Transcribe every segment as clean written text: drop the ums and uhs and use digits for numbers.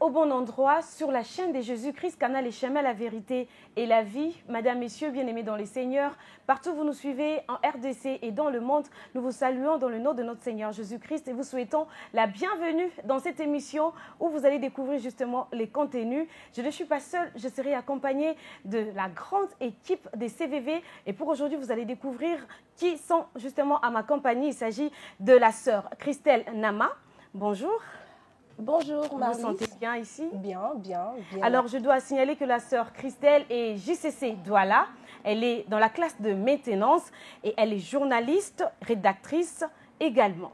Au bon endroit, sur la chaîne de Jésus-Christ, canal et chemin, la vérité et la vie. Madame, messieurs, bien-aimés dans les Seigneurs, partout où vous nous suivez, en RDC et dans le monde, nous vous saluons dans le nom de notre Seigneur Jésus-Christ et vous souhaitons la bienvenue dans cette émission où vous allez découvrir justement les contenus. Je ne suis pas seule, je serai accompagnée de la grande équipe des CVV et pour aujourd'hui, vous allez découvrir qui sont justement à ma compagnie. Il s'agit de la sœur Christelle Nama. Bonjour. Bonjour Marie. Vous vous sentez bien ici? Bien, bien, bien. Alors, je dois signaler que la sœur Christelle est JCC Douala. Elle est dans la classe de maintenance et elle est journaliste, rédactrice également.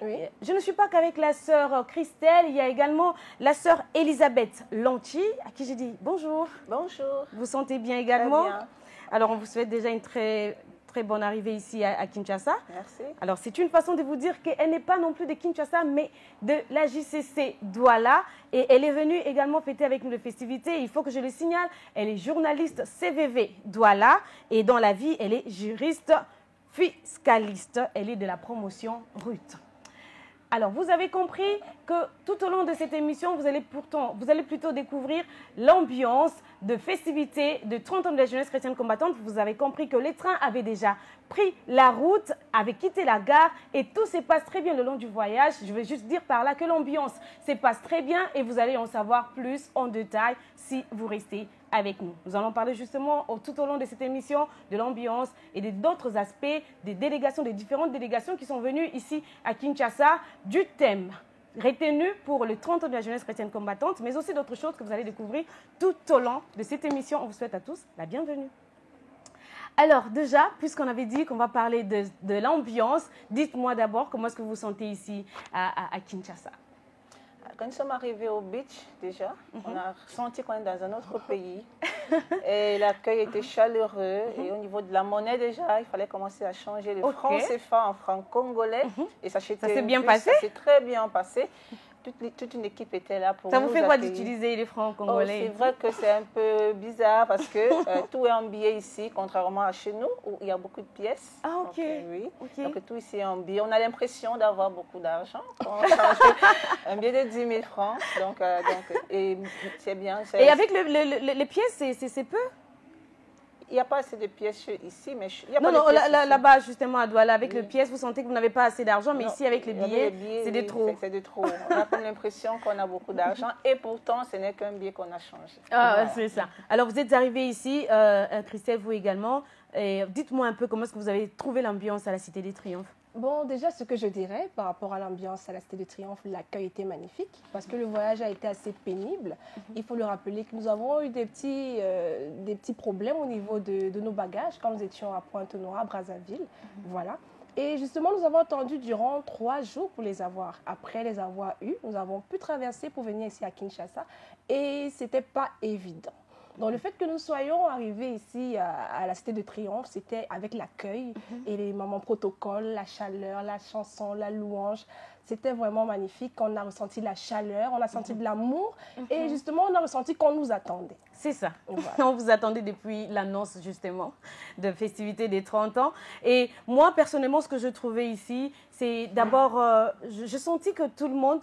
Oui. Je ne suis pas qu'avec la sœur Christelle, il y a également la sœur Elisabeth Lanty, à qui j'ai dit bonjour. Bonjour. Vous vous sentez bien également? Très bien. Alors, on vous souhaite déjà une très bonne arrivée ici à Kinshasa. Merci. Alors, c'est une façon de vous dire qu'elle n'est pas non plus de Kinshasa, mais de la JCC Douala. Et elle est venue également fêter avec nous les festivités. Il faut que je le signale, elle est journaliste CVV Douala. Et dans la vie, elle est juriste fiscaliste. Elle est de la promotion RUT. Alors, vous avez compris que tout au long de cette émission, vous allez plutôt découvrir l'ambiance de festivités de 30 ans de la jeunesse chrétienne combattante. Vous avez compris que les trains avaient déjà pris la route, avaient quitté la gare et tout se passe très bien le long du voyage. Je vais juste dire par là que l'ambiance se passe très bien et vous allez en savoir plus en détail si vous restez avec nous. Nous allons parler justement tout au long de cette émission de l'ambiance et d'autres aspects des délégations, des différentes délégations qui sont venues ici à Kinshasa, du thème retenu pour le 30 ans de la jeunesse chrétienne combattante, mais aussi d'autres choses que vous allez découvrir tout au long de cette émission. On vous souhaite à tous la bienvenue. Alors déjà, puisqu'on avait dit qu'on va parler de l'ambiance, dites-moi d'abord comment est-ce que vous vous sentez ici à Kinshasa. Quand nous sommes arrivés au beach, déjà, on a ressenti qu'on est dans un autre pays. Et l'accueil était chaleureux. Et au niveau de la monnaie, déjà, il fallait commencer à changer le franc CFA en franc congolais. Et ça s'est bien passé? Ça s'est très bien passé. Toute une équipe était là pour nous accueillir. Ça vous fait quoi d'utiliser les francs congolais? C'est vrai que c'est un peu bizarre parce que tout est en billets ici, contrairement à chez nous où il y a beaucoup de pièces. Ah, ok. Donc, oui. Okay. Donc tout ici est en billets. On a l'impression d'avoir beaucoup d'argent. On change un billet de 10 000 francs. Donc et c'est bien. Et avec les pièces, c'est peu? Il n'y a pas assez de pièces ici, mais il y a non, pas non, de pièces là-bas, justement, à Douala, avec les pièces, vous sentez que vous n'avez pas assez d'argent, mais ici, avec les billets, c'est de trop. C'est de trop. On a comme l'impression qu'on a beaucoup d'argent et pourtant, ce n'est qu'un billet qu'on a changé. Ah, voilà. C'est ça. Alors, vous êtes arrivée ici, Christelle, vous également. Dites-moi un peu comment est-ce que vous avez trouvé l'ambiance à la Cité des Triomphes. Bon, déjà, ce que je dirais par rapport à l'ambiance à la Cité du Triomphe, l'accueil était magnifique parce que le voyage a été assez pénible. Il faut le rappeler que nous avons eu des petits problèmes au niveau de nos bagages quand nous étions à Pointe-Noire, à Brazzaville. Voilà. Et justement, nous avons attendu durant 3 jours pour les avoir. Après les avoir eus, nous avons pu traverser pour venir ici à Kinshasa et ce n'était pas évident. Donc, le fait que nous soyons arrivés ici à la Cité de Triomphe, c'était avec l'accueil et les moments protocoles, la chaleur, la chanson, la louange. C'était vraiment magnifique. On a ressenti la chaleur, on a senti de l'amour et justement, on a ressenti qu'on nous attendait. C'est ça. Voilà. On vous attendait depuis l'annonce justement de festivités des 30 ans. Et moi, personnellement, ce que je trouvais ici, c'est d'abord, je sentis que tout le monde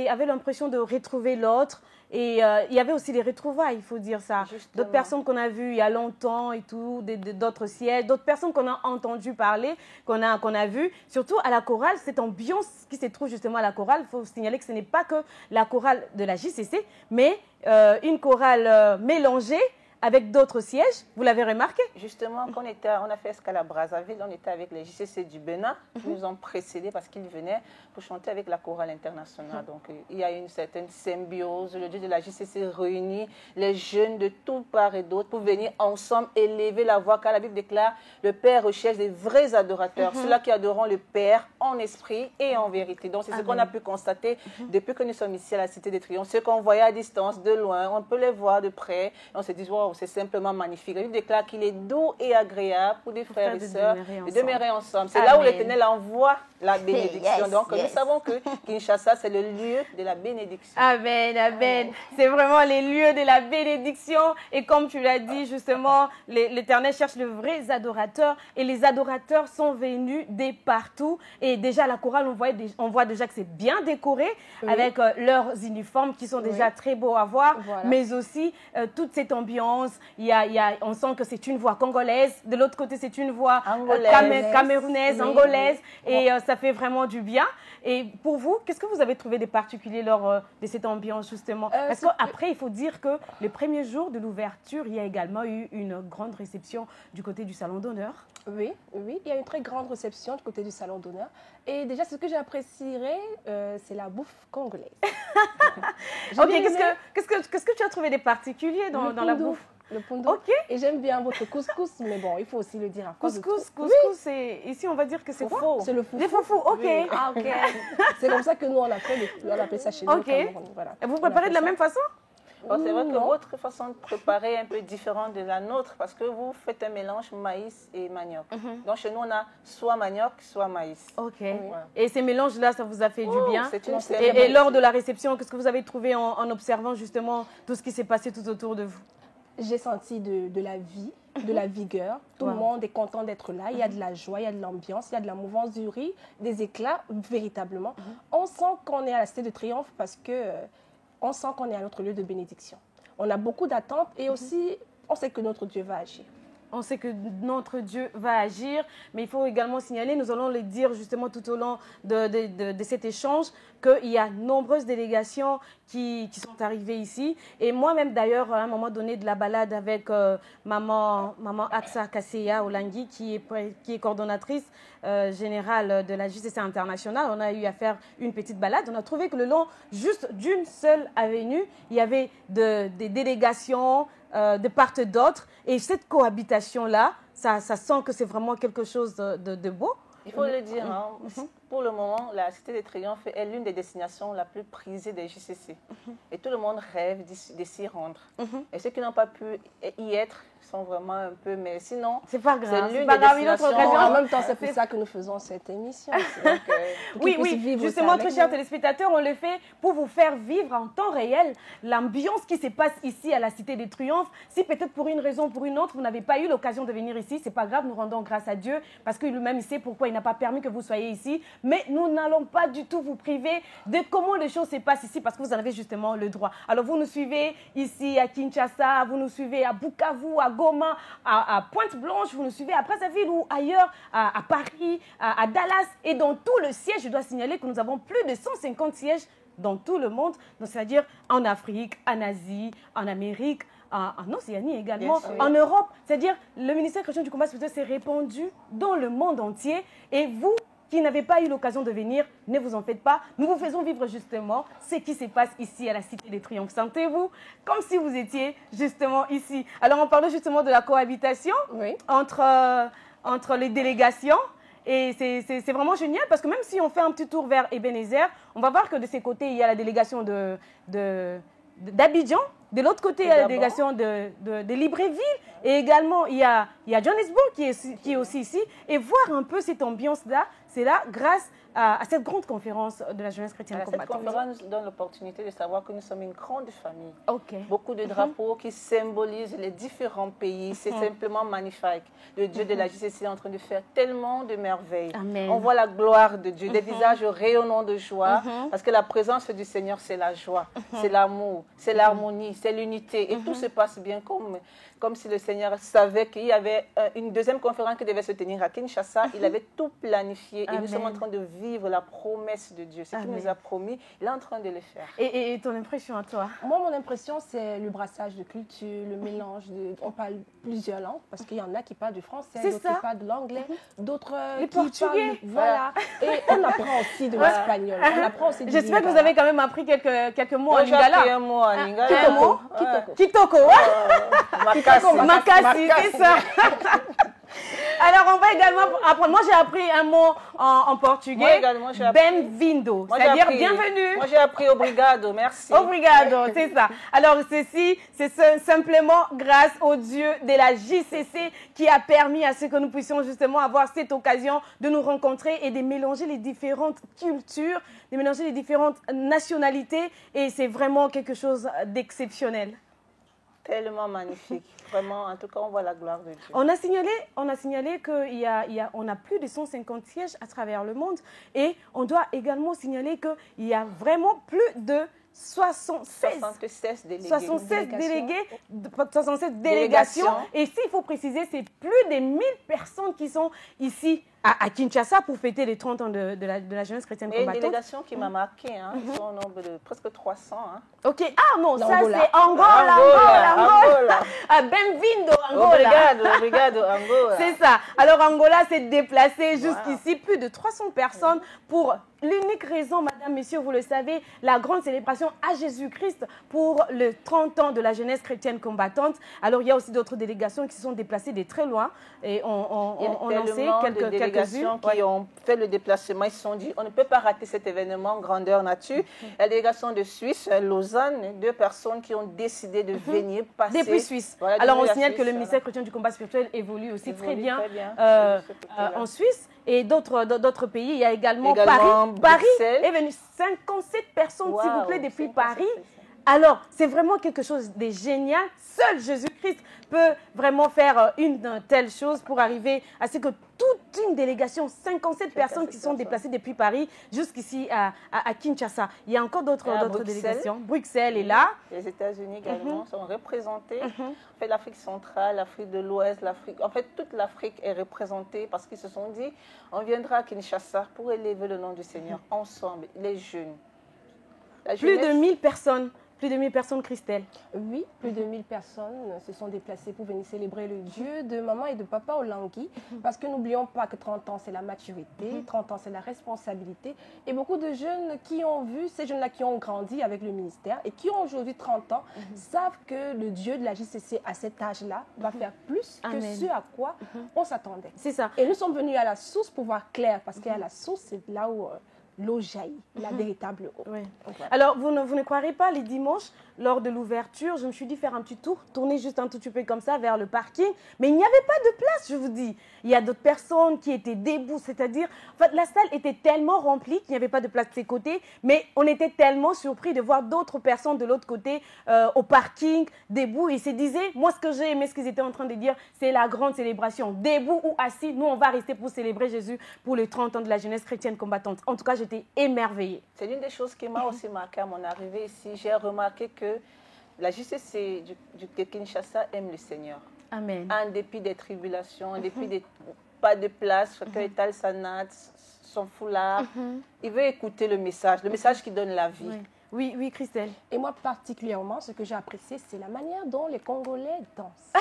avait l'impression de retrouver l'autre. Et il y avait aussi des retrouvailles, il faut dire ça. D'autres personnes qu'on a vues il y a longtemps et tout, d'autres sièges, d'autres personnes qu'on a entendu parler, qu'on a vues. Surtout à la chorale, cette ambiance qui se trouve justement à la chorale, il faut signaler que ce n'est pas que la chorale de la JCC, mais une chorale mélangée avec d'autres sièges. Vous l'avez remarqué? Justement, quand on a fait escale à Brazzaville, on était avec les JCC du Bénin qui nous ont précédés parce qu'ils venaient pour chanter avec la chorale internationale. Donc, il y a une certaine symbiose. Le Dieu de la JCC réunit les jeunes de tout part et d'autre pour venir ensemble élever la voix. Car la Bible déclare, le Père recherche des vrais adorateurs, ceux-là qui adoreront le Père en esprit et en vérité. Donc, c'est ce qu'on a pu constater depuis que nous sommes ici à la Cité des Triomphes. Ceux qu'on voyait à distance, de loin, on peut les voir de près. On se dit, wow, oh, c'est simplement magnifique. Il déclare qu'il est doux et agréable pour des frères et sœurs de demeurer ensemble. C'est là où l'Éternel envoie la bénédiction. Donc, nous savons que Kinshasa, c'est le lieu de la bénédiction. Amen, amen. C'est vraiment les lieux de la bénédiction. Et comme tu l'as dit, justement, l'Éternel cherche de vrais adorateurs. Et les adorateurs sont venus de partout. Et déjà, la chorale, on voit déjà que c'est bien décoré avec leurs uniformes qui sont déjà très beaux à voir. Voilà. Mais aussi, toute cette ambiance, on sent que c'est une voix congolaise. De l'autre côté, c'est une voix camerounaise, angolaise. Et ça fait vraiment du bien. Et pour vous, qu'est-ce que vous avez trouvé de particulier lors de cette ambiance, justement? Parce qu'après, il faut dire que le premier jour de l'ouverture, il y a également eu une grande réception du côté du Salon d'honneur. Oui, il y a une très grande réception du côté du Salon d'honneur. Et déjà, ce que j'apprécierais, c'est la bouffe congolaise. Ok, qu'est-ce que tu as trouvé de particulier dans la bouffe? Le pondo. Ok. Et j'aime bien votre couscous, mais bon, il faut aussi le dire. Couscous, ici on va dire que c'est faux. C'est le foufou. Les foufous, ok. Oui. Ah, ok. C'est comme ça que nous on appelle ça chez nous. Ok. Voilà. Et vous préparez de la même façon? Bon, c'est vrai que votre façon de préparer est un peu différente de la nôtre parce que vous faites un mélange maïs et manioc. Donc chez nous, on a soit manioc, soit maïs. Ok. Voilà. Et ces mélanges-là, ça vous a fait du bien? Et lors de la réception, qu'est-ce que vous avez trouvé en observant justement tout ce qui s'est passé tout autour de vous? J'ai senti de la vie, de la vigueur. Tout le monde est content d'être là. Il y a de la joie, il y a de l'ambiance, il y a de la mouvance du riz, des éclats, véritablement. On sent qu'on est à la Cité de Triomphe parce que on sent qu'on est à notre lieu de bénédiction. On a beaucoup d'attentes et aussi, on sait que notre Dieu va agir. On sait que notre Dieu va agir, mais il faut également signaler, nous allons le dire justement tout au long de cet échange, qu'il y a nombreuses délégations qui sont arrivées ici. Et moi-même d'ailleurs, à un moment donné de la balade avec maman Aksa Kasseya Olangui, qui est coordonnatrice générale de la JCC internationale, on a eu à faire une petite balade. On a trouvé que le long juste d'une seule avenue, il y avait des délégations de part et d'autre. Et cette cohabitation-là, ça sent que c'est vraiment quelque chose de beau. Il faut le dire, hein, pour le moment, la Cité des Triomphes est l'une des destinations la plus prisée des JCC. Et tout le monde rêve de s'y rendre. Et ceux qui n'ont pas pu y être sont vraiment un peu... Mais sinon, c'est pas grave. C'est l'une des destinations. En même temps, c'est pour ça que nous faisons cette émission. Donc, oui, justement, très chers téléspectateurs, on le fait pour vous faire vivre en temps réel l'ambiance qui se passe ici à la Cité des Triomphes. Si peut-être pour une raison ou pour une autre, vous n'avez pas eu l'occasion de venir ici, c'est pas grave, nous rendons grâce à Dieu parce que lui-même il sait pourquoi il n'a pas permis que vous soyez ici. Mais nous n'allons pas du tout vous priver de comment les choses se passent ici parce que vous en avez justement le droit. Alors vous nous suivez ici à Kinshasa, vous nous suivez à Bukavu, à Goma, à Pointe-Blanche, vous nous suivez à Brazzaville ou ailleurs, à Paris, à Dallas et dans tout le siège. Je dois signaler que nous avons plus de 150 sièges dans tout le monde, c'est-à-dire en Afrique, en Asie, en Amérique, en Océanie également, en Europe. C'est-à-dire le ministère chrétien du combat spirituel s'est répandu dans le monde entier. Et vous qui n'avez pas eu l'occasion de venir, ne vous en faites pas. Nous vous faisons vivre justement ce qui se passe ici à la Cité des Triomphes. Sentez-vous comme si vous étiez justement ici. Alors on parlait justement de la cohabitation entre les délégations. Et c'est vraiment génial parce que même si on fait un petit tour vers Ebenezer, on va voir que de ces côtés, il y a la délégation d'Abidjan. De l'autre côté, il y a la délégation de Libreville. Et également, il y a Johannesburg qui est aussi ici. Et voir un peu cette ambiance-là, c'est là grâce à cette grande conférence de la jeunesse chrétienne combattante. Cette conférence nous donne l'opportunité de savoir que nous sommes une grande famille. Okay. Beaucoup de drapeaux qui symbolisent les différents pays. C'est simplement magnifique. Le Dieu de la JCC est en train de faire tellement de merveilles. Amen. On voit la gloire de Dieu, des visages rayonnants de joie. Parce que la présence du Seigneur, c'est la joie, c'est l'amour, c'est l'harmonie, c'est l'unité. Et tout se passe bien comme si le Seigneur savait qu'il y avait une deuxième conférence qui devait se tenir à Kinshasa. Il avait tout planifié. Et nous sommes en train de vivre la promesse de Dieu. Ce qu'il nous a promis, il est en train de le faire. Et ton impression à toi? Moi, mon impression, c'est le brassage de culture, le mélange on parle plusieurs langues, parce qu'il y en a qui parlent du français, d'autres qui parlent de l'anglais, d'autres qui portugais. Voilà. Et on apprend aussi de l'espagnol. On apprend aussi du J'espère que vous avez quand même appris quelques mots en lingala. J'ai appris un mot en lingala. Quel mot? Kitoko. Makasi, c'est ça. Alors, on va également apprendre. Moi, j'ai appris un mot en portugais. Moi également, j'ai appris. Bem-vindo. Moi, j'ai C'est-à-dire appris- bienvenue. Moi, j'ai appris obrigado, merci. Obrigado, c'est ça. Alors, ceci, c'est simplement grâce au Dieu de la JCC qui a permis à ce que nous puissions justement avoir cette occasion de nous rencontrer et de mélanger les différentes cultures, de mélanger les différentes nationalités. Et c'est vraiment quelque chose d'exceptionnel. Tellement magnifique. Vraiment, en tout cas, on voit la gloire de Dieu. On a signalé qu'on a plus de 150 sièges à travers le monde et on doit également signaler qu'il y a vraiment plus de 76 délégués. 67 délégations. Et s'il faut préciser, c'est plus de 1000 personnes qui sont ici à Kinshasa pour fêter les 30 ans de la jeunesse chrétienne combattante. Une délégation qui m'a marqué, hein. Ils sont au nombre de presque 300. Hein. Ok, ah non, ça c'est Angola. Ah, Bem-vindo, Angola. Obrigado, Angola. C'est ça. Alors Angola s'est déplacé jusqu'ici, plus de 300 personnes pour l'unique raison, madame, messieurs, vous le savez, la grande célébration à Jésus-Christ pour le 30 ans de la jeunesse chrétienne combattante. Alors il y a aussi d'autres délégations qui se sont déplacées de très loin et on en sait quelques-unes qui ont fait le déplacement. Ils se sont dit, on ne peut pas rater cet événement grandeur nature. La délégation de Suisse, Lausanne, 2 personnes qui ont décidé de venir passer. Depuis Suisse. Voilà, alors on depuis signale que le Suisse, ministère chrétien du combat spirituel évolue aussi très bien, en Suisse. Suisse et d'autres pays. Il y a également Paris. Paris est venu 57 personnes, s'il vous plaît, depuis Paris. Alors, c'est vraiment quelque chose de génial. Seul Jésus-Christ peut vraiment faire une telle chose pour arriver à ce que toute une délégation, 57 personnes qui sont déplacées depuis Paris jusqu'ici à Kinshasa. Il y a encore d'autres délégations. Bruxelles est là. Les États-Unis également sont représentés. En fait, l'Afrique centrale, l'Afrique de l'Ouest, en fait, toute l'Afrique est représentée parce qu'ils se sont dit, on viendra à Kinshasa pour élever le nom du Seigneur ensemble, les jeunes. Plus de 1000 personnes. Plus de 1000 personnes, Christelle. Oui, plus de 1000 personnes se sont déplacées pour venir célébrer le Dieu de maman et de papa Olangui. Parce que n'oublions pas que 30 ans, c'est la maturité, 30 ans, c'est la responsabilité. Et beaucoup de jeunes qui ont vu, ces jeunes-là qui ont grandi avec le ministère et qui ont aujourd'hui 30 ans, savent que le Dieu de la JCC à cet âge-là va faire plus que ce à quoi on s'attendait. C'est ça. Et nous sommes venus à la source pour voir clair, parce qu'à la source, c'est là où l'eau jaillit, la véritable eau. Oui. Alors, vous ne croirez pas, les dimanches, lors de l'ouverture, je me suis dit faire un petit tour, tourner juste un tout petit peu comme ça vers le parking. Mais il n'y avait pas de place, je vous dis. Il y a d'autres personnes qui étaient debout, c'est-à-dire, en fait, la salle était tellement remplie qu'il n'y avait pas de place de ses côtés, mais on était tellement surpris de voir d'autres personnes de l'autre côté au parking, debout. Ils se disaient, moi, ce que j'ai aimé, ce qu'ils étaient en train de dire, c'est la grande célébration. Debout ou assis, nous, on va rester pour célébrer Jésus pour les 30 ans de la jeunesse chrétienne combattante. En tout cas, j'étais émerveillée. C'est l'une des choses qui m'a aussi marqué à mon arrivée ici. J'ai remarqué que la JCC de Kinshasa aime le Seigneur. Amen. En dépit des tribulations, en dépit des pas de place, chacun étale sa natte, son foulard. Il veut écouter le message qui donne la vie. Oui, oui, Christelle. Et moi, particulièrement, ce que j'ai apprécié, c'est la manière dont les Congolais dansent.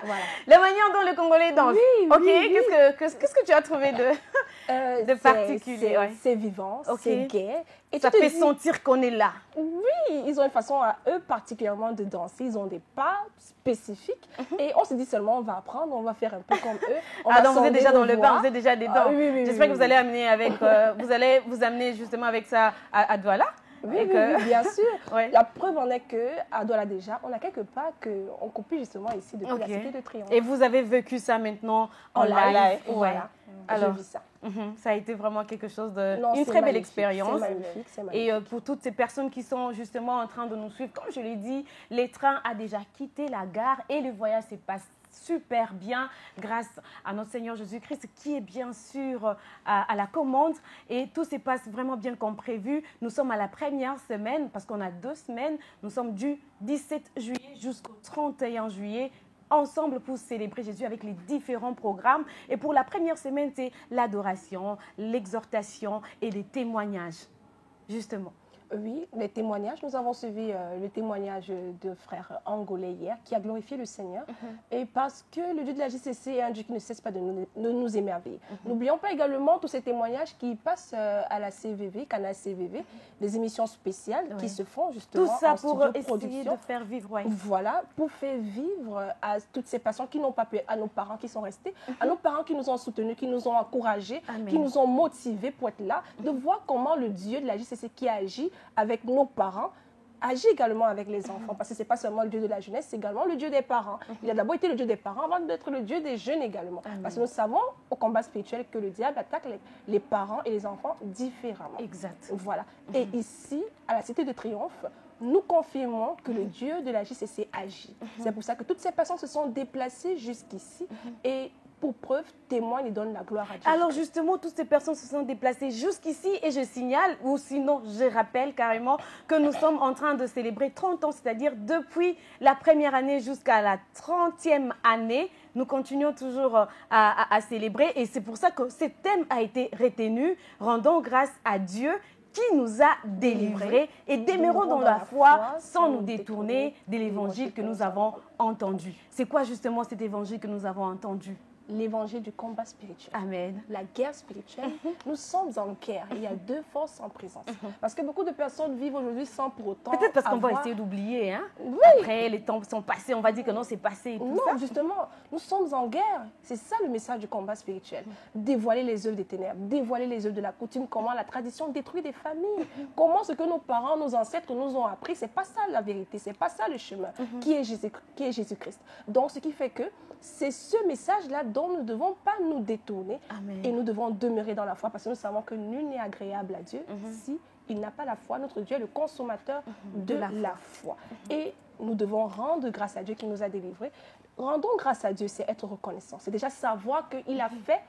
Voilà. La manière dont les Congolais dansent. Oui, ok, oui, qu'est-ce que tu as trouvé de particulier? C'est vivant, c'est gai. Et ça fait sentir qu'on est là. Oui, ils ont une façon à eux particulièrement de danser. Ils ont des pas spécifiques. Et on se dit seulement, on va apprendre, on va faire un peu comme eux. Donc vous êtes déjà dans le bain, vous êtes déjà dedans. Oui, j'espère que vous allez amener avec, vous allez vous amener justement avec ça à Douala. Oui, bien sûr. La preuve en est qu'à Douala déjà, on a quelques pas qu'on copie justement ici depuis la Cité de Triomphe. Et vous avez vécu ça maintenant en live. Voilà. Alors, j'ai vu ça. Ça a été vraiment quelque chose une très belle expérience. C'est magnifique, c'est magnifique. Et pour toutes ces personnes qui sont justement en train de nous suivre, comme je l'ai dit, les trains a déjà quitté la gare et le voyage s'est passé super bien grâce à notre Seigneur Jésus-Christ qui est bien sûr à la commande et tout se passe vraiment bien comme prévu. Nous sommes à la première semaine parce qu'on a 2 semaines. Nous sommes du 17 juillet jusqu'au 31 juillet ensemble pour célébrer Jésus avec les différents programmes. Et pour la première semaine, c'est l'adoration, l'exhortation et les témoignages, justement. Oui, les témoignages. Nous avons suivi le témoignage de frère angolais hier qui a glorifié le Seigneur. Et parce que le Dieu de la JCC est un Dieu qui ne cesse pas de nous émerveiller. N'oublions pas également tous ces témoignages qui passent à la CVV, Canal CVV, des émissions spéciales qui se font justement tout ça en pour studio essayer production. de faire vivre. Voilà, pour faire vivre à toutes ces personnes qui n'ont pas pu, à nos parents qui sont restés, à nos parents qui nous ont soutenus, qui nous ont encouragés, qui nous ont motivés pour être là, de voir comment le Dieu de la JCC qui agit avec nos parents, agit également avec les enfants, parce que ce n'est pas seulement le Dieu de la jeunesse, c'est également le Dieu des parents. Il a d'abord été le Dieu des parents avant d'être le Dieu des jeunes également. Parce que nous savons au combat spirituel que le diable attaque les parents et les enfants différemment. Exact. Voilà. Et ici, à la Cité de Triomphe, nous confirmons que le Dieu de la JCC agit. C'est pour ça que toutes ces personnes se sont déplacées jusqu'ici et pour preuve, témoignent et donnent la gloire à Dieu. Alors justement, toutes ces personnes se sont déplacées jusqu'ici et je signale, ou sinon je rappelle carrément que nous sommes en train de célébrer 30 ans, c'est-à-dire depuis la première année jusqu'à la 30e année. Nous continuons toujours à célébrer et c'est pour ça que ce thème a été retenu, rendons grâce à Dieu qui nous a délivrés et demeurons dans la foi sans nous détourner de l'évangile que nous avons entendu. C'est quoi justement cet évangile que nous avons entendu? L'évangile du combat spirituel. Amen. La guerre spirituelle. Nous sommes en guerre. Il y a deux forces en présence. Parce que beaucoup de personnes vivent aujourd'hui sans pour autant peut-être parce qu'on va essayer d'oublier. Hein? Oui. Après, les temps sont passés, on va dire que non, c'est passé. Et tout non, ça. Justement, nous sommes en guerre. C'est ça le message du combat spirituel. Dévoiler les œuvres des ténèbres, dévoiler les œuvres de la coutume, comment la tradition détruit des familles, comment ce que nos parents, nos ancêtres nous ont appris, c'est pas ça la vérité, c'est pas ça le chemin, qui est Jésus-Christ. Donc, ce qui fait que c'est ce message-là dont nous ne devons pas nous détourner. Amen. Et nous devons demeurer dans la foi parce que nous savons que nul n'est agréable à Dieu si il n'a pas la foi. Notre Dieu est le consommateur de la foi. Et nous devons rendre grâce à Dieu qui nous a délivrés. Rendons grâce à Dieu, c'est être reconnaissant. C'est déjà savoir qu'il a fait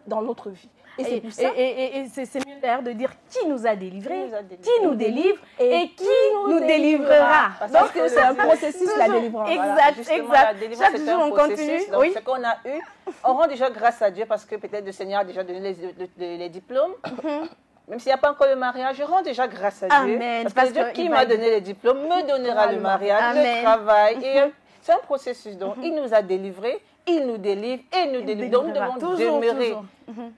dans notre vie. Et c'est pour ça. Et c'est mieux d'ailleurs de dire qui nous a délivrés, qui nous délivre et qui nous délivrera. Parce que c'est un processus, la délivrance. Exact, voilà, exact. Chaque jour, on continue. Donc, ce qu'on a eu, on rend déjà grâce à Dieu parce que peut-être le Seigneur a déjà donné les diplômes. Même s'il n'y a pas encore le mariage, je rends déjà grâce à Dieu. Amen. Parce que Dieu qui m'a donné les diplômes me donnera le mariage, le travail. Et c'est un processus. Donc, il nous a délivrés, il nous délivre et nous délivre. Donc, nous devons demeurer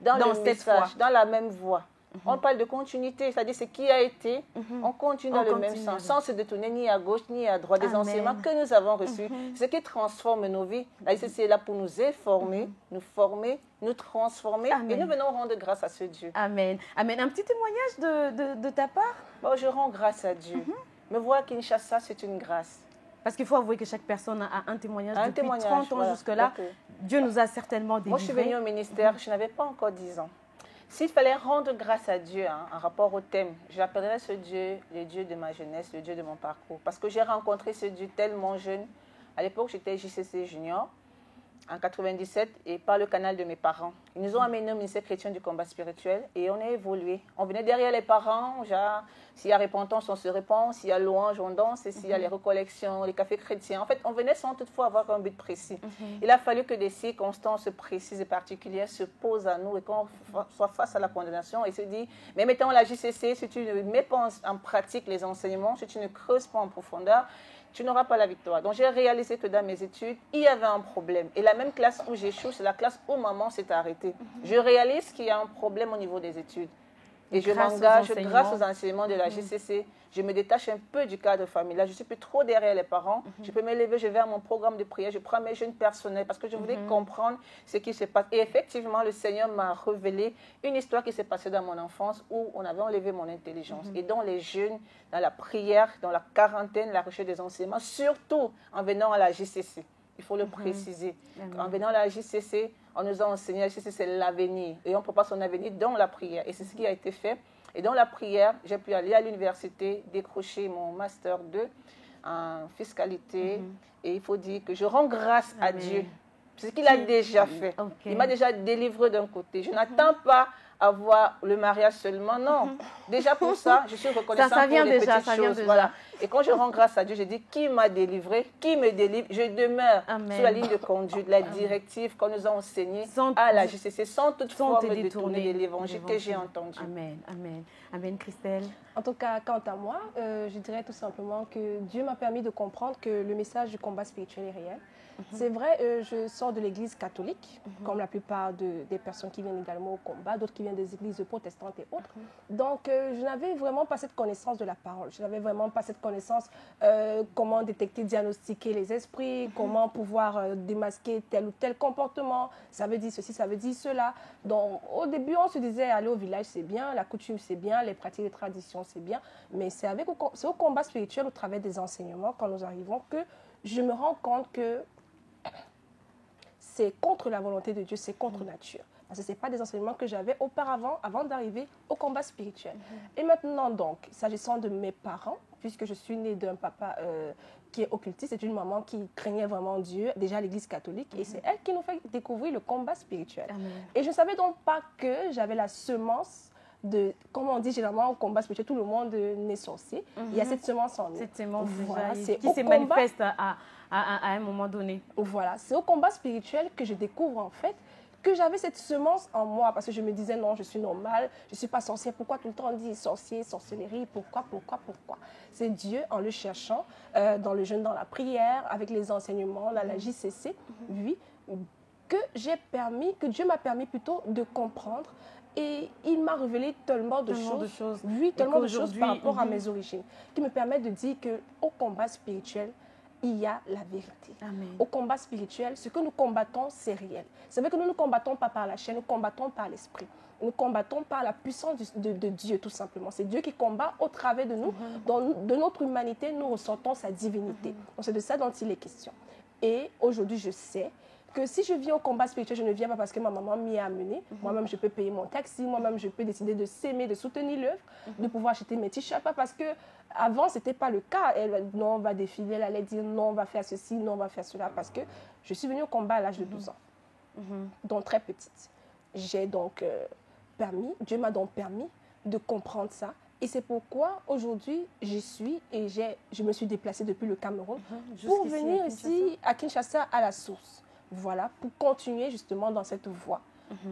dans le message, dans la même voie. On parle de continuité, c'est-à-dire ce qui a été, on continue dans le même sens, sans se détourner ni à gauche ni à droite des enseignements que nous avons reçus. Ce qui transforme nos vies. La ICC est là pour nous informer, nous former, nous transformer. Et nous venons rendre grâce à ce Dieu. Amen. Amen. Un petit témoignage de ta part? Bon, je rends grâce à Dieu. Me voir à Kinshasa, c'est une grâce. Parce qu'il faut avouer que chaque personne a un témoignage depuis 30 ans jusque-là. Dieu nous a certainement délivrés. Moi, je suis venue au ministère, je n'avais pas encore 10 ans. S'il fallait rendre grâce à Dieu en rapport au thème, j'appellerais ce Dieu le Dieu de ma jeunesse, le Dieu de mon parcours. Parce que j'ai rencontré ce Dieu tellement jeune. À l'époque, j'étais JCC junior, en 97, et par le canal de mes parents. Ils nous ont amenés au ministère chrétien du combat spirituel et on a évolué. On venait derrière les parents, genre, s'il y a repentance, on se répand, s'il y a louange, on danse, et s'il y a les recollections, les cafés chrétiens. En fait, on venait sans toutefois avoir un but précis. Il a fallu que des circonstances précises et particulières se posent à nous et qu'on soit face à la condamnation et se dit, mais mettons la JCC, si tu ne mets pas en pratique les enseignements, si tu ne creuses pas en profondeur, tu n'auras pas la victoire. Donc, j'ai réalisé que dans mes études, il y avait un problème. Et la même classe où j'échoue, c'est la classe où maman s'est arrêtée. Je réalise qu'il y a un problème au niveau des études. Et je m'engage grâce aux enseignements de la JCC. Je me détache un peu du cadre familial. Je ne suis plus trop derrière les parents. Je peux m'élever, je vais à mon programme de prière, je prends mes jeunes personnels parce que je voulais comprendre ce qui se passe. Et effectivement, le Seigneur m'a révélé une histoire qui s'est passée dans mon enfance où on avait enlevé mon intelligence. Et dans les jeunes, dans la prière, dans la quarantaine, la recherche des enseignements, surtout en venant à la JCC. Il faut le préciser. En venant à la JCC, on nous a enseigné, la JCC, c'est l'avenir. Et on prépare son avenir dans la prière. Et c'est ce qui a été fait. Et dans la prière, j'ai pu aller à l'université, décrocher mon Master 2 en fiscalité. Et il faut dire que je rends grâce à Dieu. C'est ce qu'il a déjà fait. Il m'a déjà délivré d'un côté. Je n'attends pas avoir le mariage seulement. Non. Déjà pour ça, je suis reconnaissante pour les petites choses. Voilà. Et quand je rends grâce à Dieu, je dis qui m'a délivré, qui me délivre. Je demeure sur la ligne de conduite, la directive qu'on nous a enseignée à la JCC, sans toute forme de détourner de l'évangile que j'ai entendu. Amen, amen. Amen, Christelle. En tout cas, quant à moi, je dirais tout simplement que Dieu m'a permis de comprendre que le message du combat spirituel est réel. C'est vrai, je sors de l'église catholique, comme la plupart des personnes qui viennent également au combat, d'autres qui viennent des églises protestantes et autres. Donc, je n'avais vraiment pas cette connaissance de la parole. Je n'avais vraiment pas cette connaissance comment détecter, diagnostiquer les esprits, comment pouvoir démasquer tel ou tel comportement. Ça veut dire ceci, ça veut dire cela. Donc, au début, on se disait, aller au village, c'est bien, la coutume, c'est bien, les pratiques, les traditions, c'est bien. Mais c'est au combat spirituel, au travers des enseignements, quand nous arrivons, que je me rends compte que c'est contre la volonté de Dieu, c'est contre nature. Parce que ce n'est pas des enseignements que j'avais auparavant, avant d'arriver au combat spirituel. Et maintenant donc, s'agissant de mes parents, puisque je suis née d'un papa qui est occultiste, c'est une maman qui craignait vraiment Dieu, déjà l'église catholique, et c'est elle qui nous fait découvrir le combat spirituel. Et je ne savais donc pas que j'avais la semence de, comme on dit généralement au combat spirituel, tout le monde n'est sorcier. Il y a cette semence en nous. Cette semence voilà, qui se manifeste à un moment donné. Voilà, c'est au combat spirituel que je découvre en fait que j'avais cette semence en moi, parce que je me disais non, je suis normale, je ne suis pas sorcière. Pourquoi tout le temps on dit sorcier, sorcellerie? Pourquoi? C'est Dieu, en le cherchant, dans le jeûne, dans la prière, avec les enseignements, la JCC, oui, que Dieu m'a permis plutôt de comprendre. Et il m'a révélé tellement de choses. Oui, tellement de choses par rapport à mes origines, qui me permettent de dire qu'au combat spirituel, il y a la vérité. Amen. Au combat spirituel, ce que nous combattons, c'est réel. C'est vrai que nous ne combattons pas par la chair, nous combattons par l'esprit. Nous combattons par la puissance de Dieu, tout simplement. C'est Dieu qui combat au travers de nous. De notre humanité, nous ressentons sa divinité. Donc c'est de ça dont il est question. Et aujourd'hui, je sais que si je viens au combat spirituel, je ne viens pas parce que ma maman m'y a amené. Moi-même, je peux payer mon taxi. Moi-même, je peux décider de s'aimer, de soutenir l'œuvre, de pouvoir acheter mes t-shirts. Pas parce que avant, ce n'était pas le cas. Non, on va défiler, elle allait dire non, on va faire ceci, non, on va faire cela. Parce que je suis venue au combat à l'âge de 12 ans, donc très petite. J'ai donc Dieu m'a donc permis de comprendre ça. Et c'est pourquoi aujourd'hui, j'y suis et je me suis déplacée depuis le Cameroun pour venir ici à Kinshasa à la source. Voilà, pour continuer justement dans cette voie.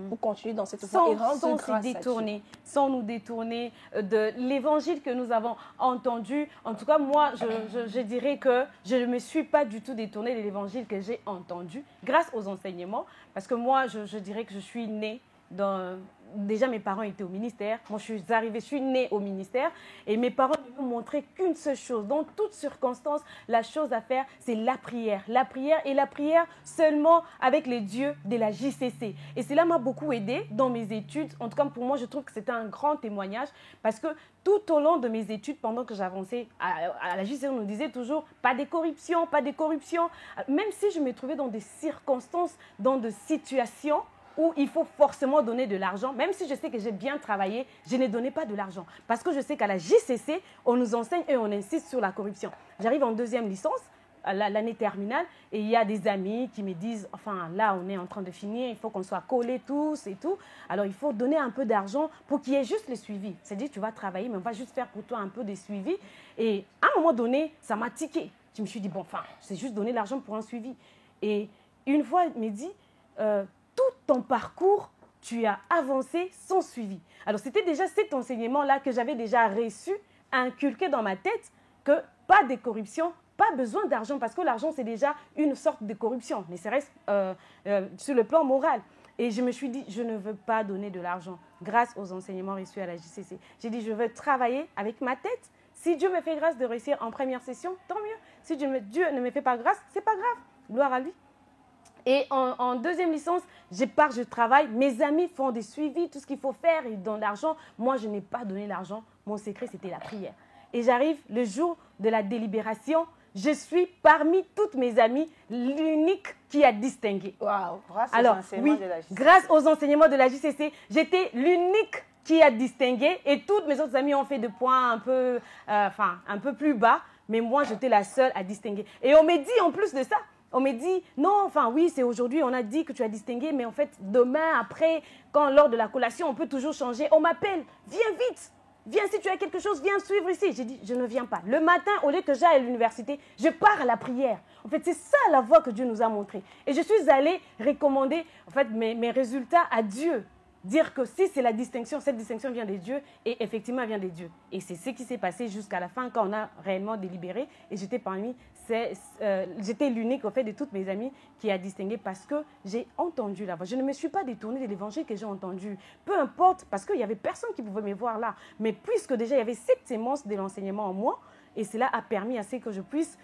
Pour continuer dans cette voie et rendre grâce à Dieu. Sans nous détourner de l'évangile que nous avons entendu. En tout cas, moi, je dirais que je ne me suis pas du tout détournée de l'évangile que j'ai entendu grâce aux enseignements. Parce que moi, je dirais que je suis née dans... Déjà, mes parents étaient au ministère. Moi, je suis née au ministère. Et mes parents ne m'ont montré qu'une seule chose. Dans toutes circonstances, la chose à faire, c'est la prière. La prière et la prière seulement avec les dieux de la JCC. Et cela m'a beaucoup aidée dans mes études. En tout cas, pour moi, je trouve que c'était un grand témoignage. Parce que tout au long de mes études, pendant que j'avançais à la JCC, on nous disait toujours « pas de corruption, pas de corruption ». Même si je me trouvais dans des circonstances, dans des situations où il faut forcément donner de l'argent, même si je sais que j'ai bien travaillé, je ne donnais pas de l'argent. Parce que je sais qu'à la JCC, on nous enseigne et on insiste sur la corruption. J'arrive en deuxième licence, l'année terminale, et il y a des amis qui me disent, enfin là, on est en train de finir, il faut qu'on soit collés tous et tout. Alors, il faut donner un peu d'argent pour qu'il y ait juste le suivi. C'est-à-dire, tu vas travailler, mais on va juste faire pour toi un peu de suivi. Et à un moment donné, ça m'a tiqué. Je me suis dit, bon, enfin, c'est juste donner l'argent pour un suivi. Et une fois, il me dit... tout ton parcours, tu as avancé sans suivi. Alors, c'était déjà cet enseignement-là que j'avais déjà reçu, inculqué dans ma tête, que pas de corruption, pas besoin d'argent, parce que l'argent, c'est déjà une sorte de corruption, mais ça reste sur le plan moral. Et je me suis dit, je ne veux pas donner de l'argent grâce aux enseignements reçus à la JCC. J'ai dit, je veux travailler avec ma tête. Si Dieu me fait grâce de réussir en première session, tant mieux. Si Dieu ne me fait pas grâce, c'est pas grave. Gloire à lui. Et en deuxième licence, je travaille. Mes amis font des suivis, tout ce qu'il faut faire, ils donnent l'argent. Moi, je n'ai pas donné l'argent. Mon secret, c'était la prière. Et j'arrive le jour de la délibération. Je suis parmi toutes mes amies l'unique qui a distingué. Waouh, grâce aux enseignements de la JCC, j'étais l'unique qui a distingué. Et toutes mes autres amies ont fait des points un peu plus bas. Mais moi, j'étais la seule à distinguer. Et on me dit en plus de ça, on me dit, non, enfin oui, c'est aujourd'hui, on a dit que tu as distingué, mais en fait, demain, après, lors de la collation, on peut toujours changer. On m'appelle, viens vite, viens si tu as quelque chose, viens suivre ici. J'ai dit, je ne viens pas. Le matin, au lieu que j'aille à l'université, je pars à la prière. En fait, c'est ça la voie que Dieu nous a montrée. Et je suis allée recommander en fait, mes résultats à Dieu. Dire que si c'est la distinction, cette distinction vient de Dieu et effectivement elle vient de Dieu. Et c'est ce qui s'est passé jusqu'à la fin quand on a réellement délibéré. Et j'étais j'étais l'unique au fait de toutes mes amies qui a distingué parce que j'ai entendu la voix. Je ne me suis pas détournée de l'évangile que j'ai entendu. Peu importe, parce qu'il n'y avait personne qui pouvait me voir là. Mais puisque déjà il y avait cette sémence de l'enseignement en moi, et cela a permis à ce que je puisse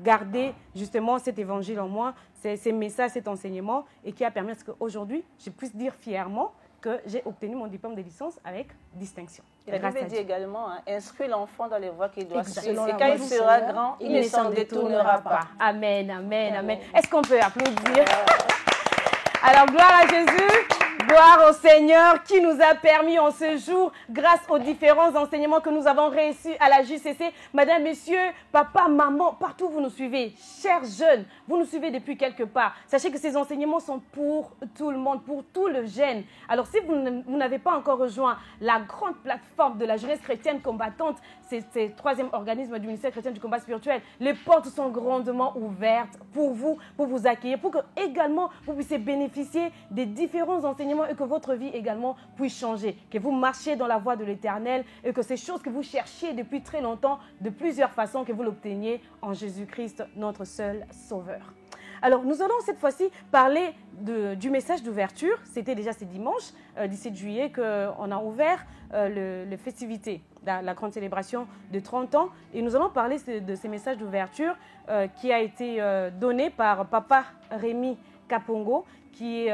garder justement cet évangile en moi, ces messages, cet enseignement, et qui a permis à ce qu'aujourd'hui, je puisse dire fièrement que j'ai obtenu mon diplôme de licence avec distinction. La Bible dit également, instruis l'enfant dans les voies qu'il doit suivre. Et quand il sera grand, il ne s'en détournera pas. Amen, amen, amen. Est-ce qu'on peut applaudir? Alors, gloire à Jésus. Gloire au Seigneur qui nous a permis en ce jour, grâce aux différents enseignements que nous avons reçus à la JCC. Madame, messieurs, papa, maman, partout où vous nous suivez, chers jeunes, vous nous suivez depuis quelque part. Sachez que ces enseignements sont pour tout le monde, pour tout le jeune. Alors, si vous n'avez pas encore rejoint la grande plateforme de la jeunesse chrétienne combattante, c'est le troisième organisme du ministère chrétien du combat spirituel, les portes sont grandement ouvertes pour vous accueillir, pour que également vous puissiez bénéficier des différents enseignements et que votre vie également puisse changer, que vous marchiez dans la voie de l'Éternel et que ces choses que vous cherchiez depuis très longtemps, de plusieurs façons, que vous l'obteniez en Jésus-Christ, notre seul Sauveur. Alors, nous allons cette fois-ci parler du message d'ouverture. C'était déjà ce dimanche, 17 juillet, qu'on a ouvert les festivités, la grande célébration de 30 ans. Et nous allons parler de ces messages d'ouverture qui a été donné par Papa Rémi Kapongo, qui est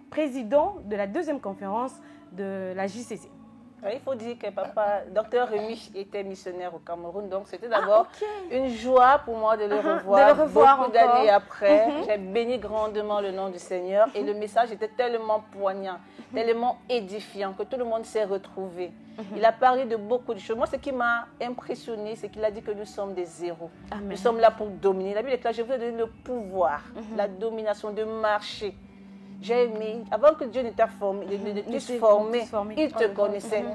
président de la deuxième conférence de la JCC. Il faut dire que papa, Dr Rémi était missionnaire au Cameroun, donc c'était d'abord une joie pour moi de le revoir beaucoup d'années après. J'ai béni grandement le nom du Seigneur et le message était tellement poignant, tellement édifiant que tout le monde s'est retrouvé. Il a parlé de beaucoup de choses. Moi, ce qui m'a impressionné, c'est qu'il a dit que nous sommes des héros. Amen. Nous sommes là pour dominer. La Bible est claire, je vous ai donné le pouvoir, la domination de marcher. J'ai aimé, avant que Dieu ne t'ait formé, il te connaissait.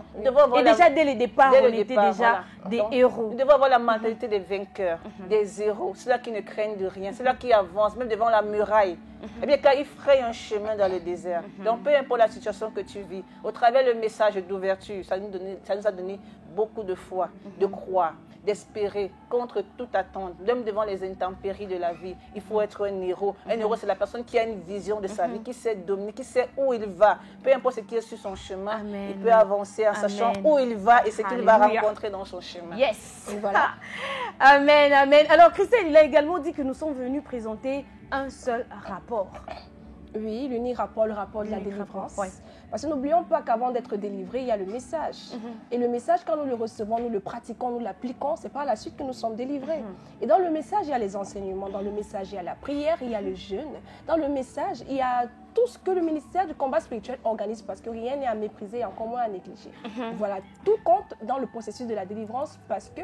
Et déjà dès le départ, on était déjà des héros. Nous devons avoir la mentalité des vainqueurs, des héros, ceux-là qui ne craignent de rien, ceux-là qui avancent, même devant la muraille. Eh bien, quand ils frayent un chemin dans le désert. Donc, peu importe la situation que tu vis, au travers le message d'ouverture, ça nous a donné beaucoup de foi, de croire, d'espérer contre toute attente, même devant les intempéries de la vie. Il faut être un héros. Un héros, c'est la personne qui a une vision de sa vie, qui sait dominer, qui sait où il va. Peu importe ce qui est sur son chemin, il peut avancer en sachant où il va et ce qu'il va rencontrer dans son chemin. Yes! Voilà. Amen, amen. Alors, Christelle, il a également dit que nous sommes venus présenter un seul rapport. Oui, l'unique rapport, le rapport de la délivrance. Oui. Parce que n'oublions pas qu'avant d'être délivré, il y a le message. Et le message, quand nous le recevons, nous le pratiquons, nous l'appliquons, c'est par la suite que nous sommes délivrés. Et dans le message, il y a les enseignements. Dans le message, il y a la prière, il y a le jeûne. Dans le message, il y a tout ce que le ministère du combat spirituel organise, parce que rien n'est à mépriser et encore moins à négliger. Voilà, tout compte dans le processus de la délivrance parce que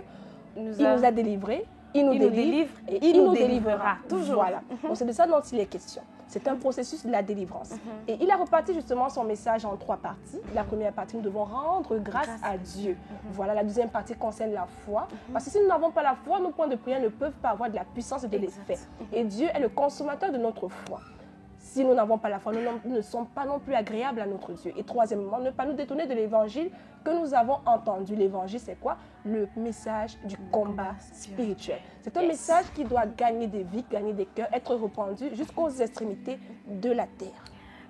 il nous a délivrés. Il nous délivre et il nous délivrera. Toujours. Voilà. Donc c'est de ça dont il est question. C'est un processus de la délivrance. Et il a reparti justement son message en 3 parties. La première partie, nous devons rendre grâce à Dieu. Voilà, la deuxième partie concerne la foi. Parce que si nous n'avons pas la foi, nos points de prière ne peuvent pas avoir de la puissance et de l'effet. Et Dieu est le consommateur de notre foi. Si nous n'avons pas la foi, nous ne sommes pas non plus agréables à notre Dieu. Et troisièmement, ne pas nous détourner de l'évangile que nous avons entendu. L'évangile, c'est quoi? Le message du combat spirituel. C'est un message qui doit gagner des vies, gagner des cœurs, être répandu jusqu'aux extrémités de la terre.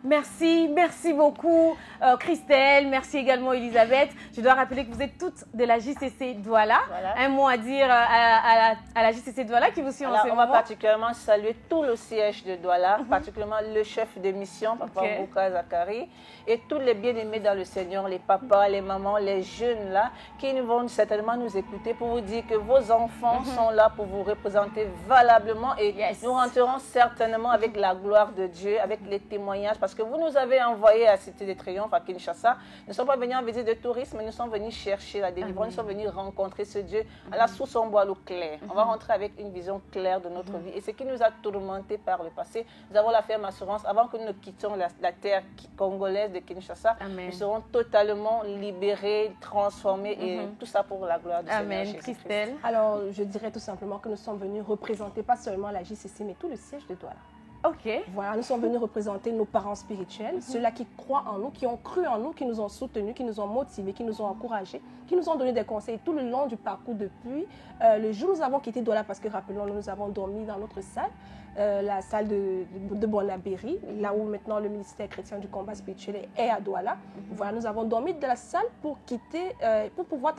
Merci, merci beaucoup Christelle, merci également Elisabeth. Je dois rappeler que vous êtes toutes de la JCC Douala. Voilà. Un mot à dire à la JCC Douala qui vous suit en ce moment. On va particulièrement saluer tout le siège de Douala, particulièrement le chef de mission, Papa Bouka Zakari, et tous les bien-aimés dans le Seigneur, les papas, les mamans, les jeunes là, qui vont certainement nous écouter pour vous dire que vos enfants sont là pour vous représenter valablement et nous rentrerons certainement avec la gloire de Dieu, avec les témoignages, parce parce que vous nous avez envoyés à Cité des Triomphes, à Kinshasa. Nous ne sommes pas venus en visite de tourisme, mais nous sommes venus chercher la délivrance, nous sommes venus rencontrer ce Dieu à la source en bois l'eau claire. On va rentrer avec une vision claire de notre vie. Et ce qui nous a tourmentés par le passé, nous avons la ferme assurance, avant que nous quittions la terre congolaise de Kinshasa, nous serons totalement libérés, transformés, et tout ça pour la gloire du Seigneur Jésus-Christ. Christelle. Alors, je dirais tout simplement que nous sommes venus représenter pas seulement la JCC, mais tout le siège de Douala. Ok. Voilà, nous sommes venus représenter nos parents spirituels, ceux-là qui croient en nous, qui ont cru en nous, qui nous ont soutenus, qui nous ont motivés, qui nous ont encouragés, qui nous ont donné des conseils tout le long du parcours depuis le jour où nous avons quitté Douala, parce que rappelons-nous, nous avons dormi dans notre salle, la salle de Bonabéry, là où maintenant le ministère chrétien du combat spirituel est à Douala. Voilà, nous avons dormi de la salle pour quitter, pour pouvoir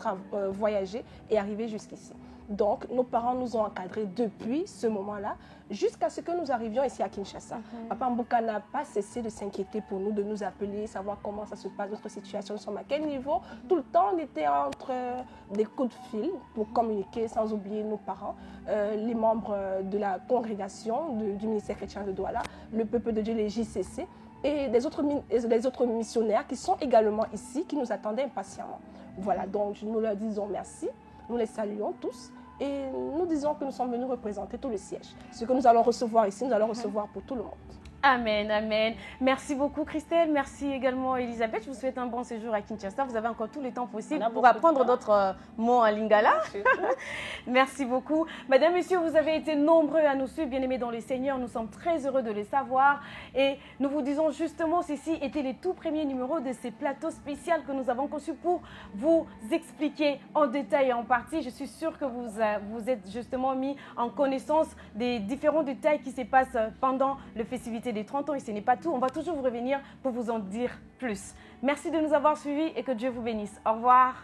voyager et arriver jusqu'ici. Donc, nos parents nous ont encadrés depuis ce moment-là, jusqu'à ce que nous arrivions ici à Kinshasa. Papa Mbouka n'a pas cessé de s'inquiéter pour nous, de nous appeler, savoir comment ça se passe, notre situation, nous sommes à quel niveau. Tout le temps, on était entre des coups de fil pour communiquer, sans oublier nos parents, les membres de la congrégation du ministère chrétien de Douala, le peuple de Dieu, les JCC, et les autres missionnaires qui sont également ici, qui nous attendaient impatiemment. Voilà, donc nous leur disons merci. Nous les saluons tous et nous disons que nous sommes venus représenter tout le siège. Ce que nous allons recevoir ici, nous allons recevoir pour tout le monde. Amen, amen. Merci beaucoup Christelle, merci également Elisabeth. Je vous souhaite un bon séjour à Kinshasa. Vous avez encore tout le temps possible pour apprendre d'autres mots en lingala. Merci beaucoup. Mesdames, Messieurs, vous avez été nombreux à nous suivre, bien-aimés dans le Seigneur. Nous sommes très heureux de les savoir. Et nous vous disons justement, ceci était les tout premiers numéros de ces plateaux spéciaux que nous avons conçus pour vous expliquer en détail et en partie. Je suis sûre que vous êtes justement mis en connaissance des différents détails qui se passent pendant le festivités des 30 ans, et ce n'est pas tout. On va toujours vous revenir pour vous en dire plus. Merci de nous avoir suivis et que Dieu vous bénisse. Au revoir.